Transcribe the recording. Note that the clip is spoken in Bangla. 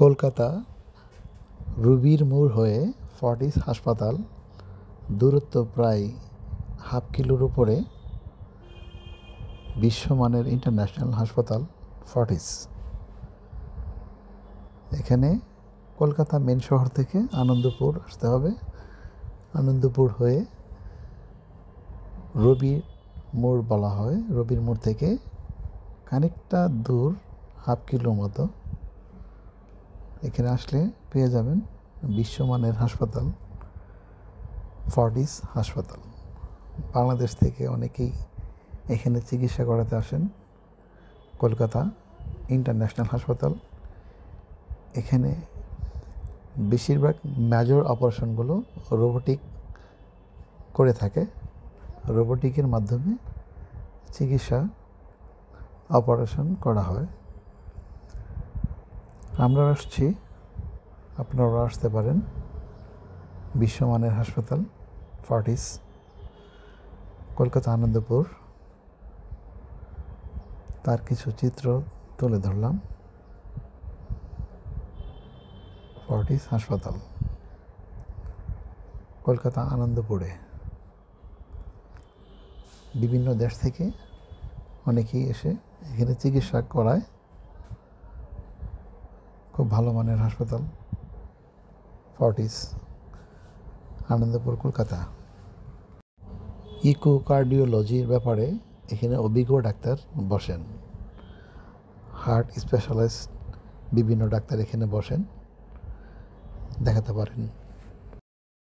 কলকাতা রুবির মোড় হয়ে ফর্টিস হাসপাতাল দূরত্ব প্রায় হাফ কিলোর উপরে বিশ্বমানের ইন্টারন্যাশনাল হাসপাতাল ফর্টিস। এখানে কলকাতা মেন শহর থেকে আনন্দপুর আসতে হবে। আনন্দপুর হয়ে রবির মোড় বলা হয়। রবির মোড় থেকে খানিকটা দূর, হাফ কিলো মতো, এখানে আসলে পেয়ে যাবেন বিশ্বমানের হাসপাতাল ফর্টিস হাসপাতাল। বাংলাদেশ থেকে অনেকেই এখানে চিকিৎসা করাতে আসেন। কলকাতা ইন্টারন্যাশনাল হাসপাতাল, এখানে বেশিরভাগ মেজর অপারেশনগুলো রোবোটিক করে থাকে। রোবোটিকের মাধ্যমে চিকিৎসা অপারেশন করা হয়। আমরা আসছি, আপনারা আসতে পারেন। বিশ্বমানের হাসপাতাল ফর্টিস, কলকাতা আনন্দপুর। তার কিছু চিত্র তুলে ধরলাম। ফর্টিস হাসপাতাল কলকাতা আনন্দপুরে। বিভিন্ন দেশ থেকে অনেকেই এসে এখানে চিকিৎসা করায়। খুব ভালো মানের হাসপাতাল ফর্টিস আনন্দপুর, কলকাতা। ইকোকার্ডিওলজির ব্যাপারে এখানে অভিজ্ঞ ডাক্তার বসেন। হার্ট স্পেশালিস্ট বিভিন্ন ডাক্তার এখানে বসেন, দেখাতে পারেন।